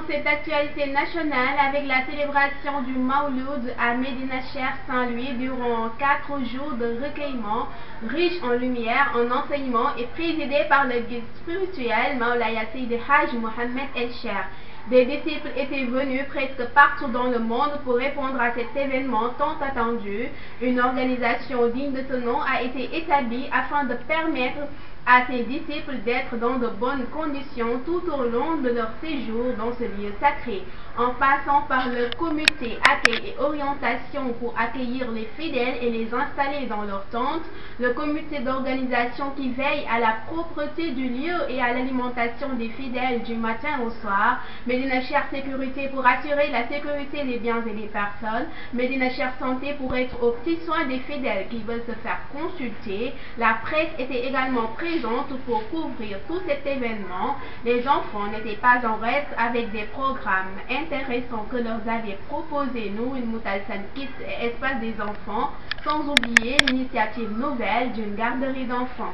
cette actualité nationale avec la célébration du Mawlud à Médina Cheikh Saint-Louis durant 4 jours de recueillement, riche en lumière, en enseignement et présidé par le guide spirituel Maulaya Seydi Haj Mohamed El Cheikh. Des disciples étaient venus presque partout dans le monde pour répondre à cet événement tant attendu. Une organisation digne de ce nom a été établie afin de permettre à ses disciples d'être dans de bonnes conditions tout au long de leur séjour dans ce lieu sacré, en passant par le comité accueil et orientation pour accueillir les fidèles et les installer dans leurs tentes, le comité d'organisation qui veille à la propreté du lieu et à l'alimentation des fidèles du matin au soir, Médina Cheikh Sécurité pour assurer la sécurité des biens et des personnes, Médina Cheikh Santé pour être aux petits soins des fidèles qui veulent se faire consulter. La presse était également présente pour couvrir tout cet événement. Les enfants n'étaient pas en reste avec des programmes intéressants que leur avait proposé Nourul Moutalsan Kids et Espace des enfants, sans oublier l'initiative nouvelle d'une garderie d'enfants.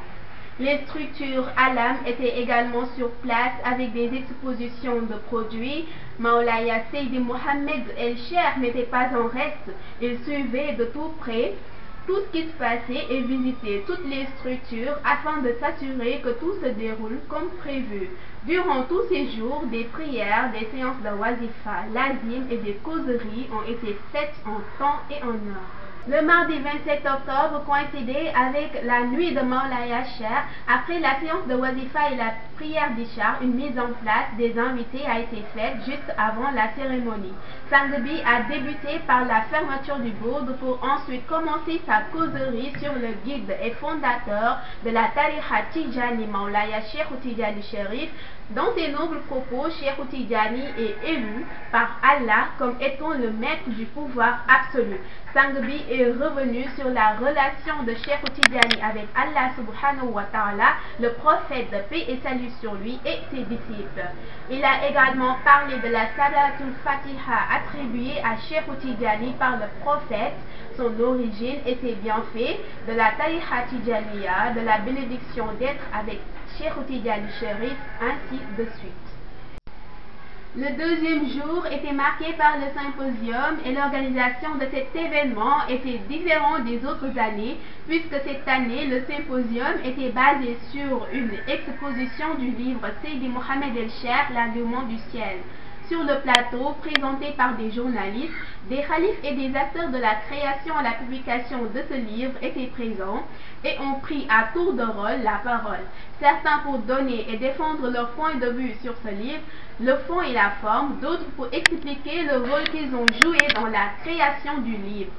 Les structures Alam étaient également sur place avec des expositions de produits. Maulaya Seydi Mohamed El Cheikh n'était pas en reste. Il suivait de tout près tout ce qui se passait et visitait toutes les structures afin de s'assurer que tout se déroule comme prévu. Durant tous ces jours, des prières, des séances de wazifa, l'azim et des causeries ont été faites en temps et en heure. Le mardi 27 octobre coïncidait avec la nuit de Maulaya Cheikh. Après la séance de wazifa et la prière d'Ishar, une mise en place des invités a été faite juste avant la cérémonie. Sangbi a débuté par la fermeture du bourde pour ensuite commencer sa causerie sur le guide et fondateur de la Tariqa Tidjani Maulaya Cheikh Tidjani Sherif. Dans ses nobles propos, Cheikh Tidjani est élu par Allah comme étant le maître du pouvoir absolu. Sangbi est revenu sur la relation de Cheikh Tidjani avec Allah subhanahu wa ta'ala, le prophète de paix et salut sur lui et ses disciples. Il a également parlé de la Salatul Fatiha attribuée à Cheikh Tidjani par le prophète, son origine et ses bienfaits, de la Tariqa Tidjaniya, de la bénédiction d'être avec Cheikh Tidjani Sherif, ainsi de suite. Le deuxième jour était marqué par le symposium et l'organisation de cet événement était différente des autres années puisque cette année le symposium était basé sur une exposition du livre Seydi Mohamed El Cheikh, L'argument du ciel. Sur le plateau, présenté par des journalistes, des khalifes et des acteurs de la création et la publication de ce livre étaient présents et ont pris à tour de rôle la parole. Certains pour donner et défendre leur point de vue sur ce livre, le fond et la forme, d'autres pour expliquer le rôle qu'ils ont joué dans la création du livre.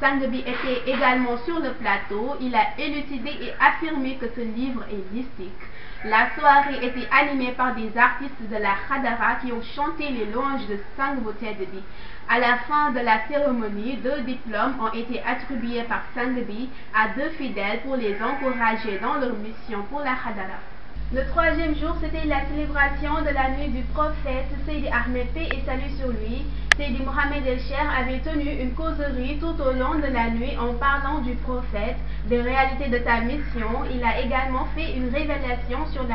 Sangbi était également sur le plateau. Il a élucidé et affirmé que ce livre est mystique. La soirée était animée par des artistes de la Khadara qui ont chanté les louanges de Sangbo Tedbi. À la fin de la cérémonie, 2 diplômes ont été attribués par Sangbi à 2 fidèles pour les encourager dans leur mission pour la Khadara. Le troisième jour, c'était la célébration de la nuit du prophète Seydi Ahmed, paix et salut sur lui. Seydi Mohamed El Cheikh avait tenu une causerie tout au long de la nuit en parlant du prophète, des réalités de sa mission. Il a également fait une révélation sur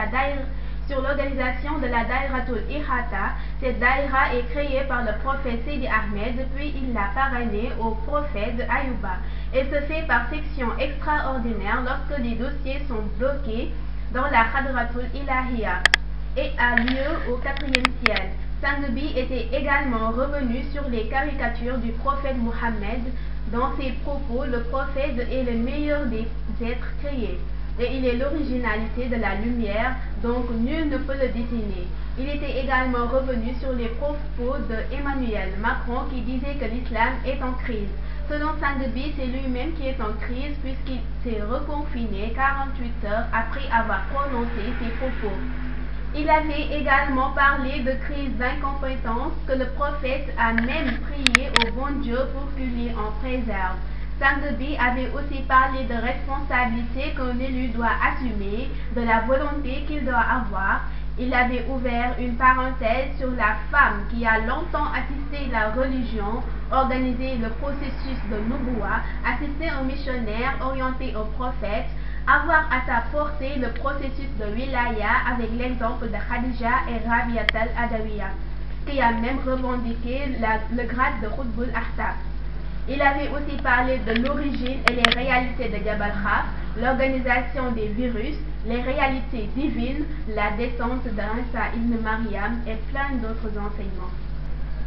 l'organisation de la Daïratul Ihata. Cette daïra est créée par le prophète Seydi Ahmed, puis il l'a parrainée au prophète de Ayouba. Elle se fait par section extraordinaire lorsque les dossiers sont bloqués dans la Khadratul Ilahiya et a lieu au 4e ciel. Sangbi était également revenu sur les caricatures du prophète Mohammed. Dans ses propos, le prophète est le meilleur des êtres créés et il est l'originalité de la lumière, donc nul ne peut le désigner. Il était également revenu sur les propos de Emmanuel Macron qui disait que l'islam est en crise. Selon Sangbi, c'est lui-même qui est en crise puisqu'il s'est reconfiné 48 heures après avoir prononcé ses propos. Il avait également parlé de crise d'incompétence que le prophète a même prié au bon Dieu pour qu'il l'y en préserve. Sangbi avait aussi parlé de responsabilité qu'un élu doit assumer, de la volonté qu'il doit avoir. Il avait ouvert une parenthèse sur la femme qui a longtemps assisté la religion, organisé le processus de Nubuwa, assisté un missionnaire orienté au prophète, avoir à sa portée le processus de wilaya avec l'exemple de Khadija et Rabiat al-Adawiya. qui a même revendiqué le grade de Qutb al-Aqtab. Il avait aussi parlé de l'origine et les réalités de Jabal Khaf, l'organisation des virus, les réalités divines, la descente d'Isa ibn Maryam et plein d'autres enseignements.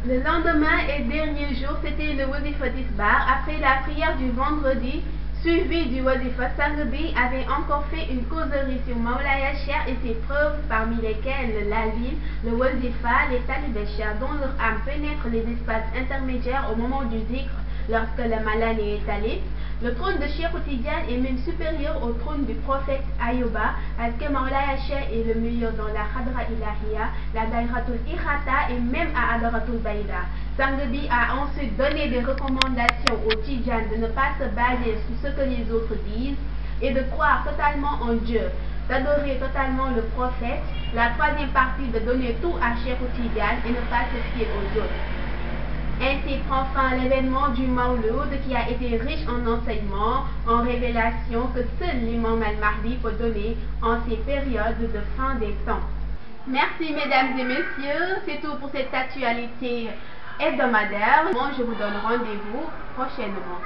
Le lendemain et dernier jour, c'était le Wazifa d'Isbar. Après la prière du vendredi, suivi du Wazifa, Sang bi avait encore fait une causerie sur Mawlaya Cheikh et ses preuves, parmi lesquelles la ligne, le Wazifa, les talibés Cheikh, dont leur âme pénètre les espaces intermédiaires au moment du zikr, lorsque le malade est étalé. Le trône de Cheikh Tidiane est même supérieur au trône du prophète Ayuba, parce que Mawlaya Cheikh est le meilleur dans la Khadra Ilahiya, la Dairatul Ikhata et même à Adaratul Baïda. Sang bi a ensuite donné des recommandations aux Tidjanes de ne pas se baser sur ce que les autres disent et de croire totalement en Dieu, d'adorer totalement le prophète. La troisième partie, de donner tout à Cheikh Tidiane et ne pas se fier aux autres. Ainsi prend fin l'événement du Mawlud qui a été riche en enseignements, en révélations que seul l'imam al-Mahdi peut donner en ces périodes de fin des temps. Merci mesdames et messieurs, c'est tout pour cette actualité hebdomadaire. Moi je vous donne rendez-vous prochainement.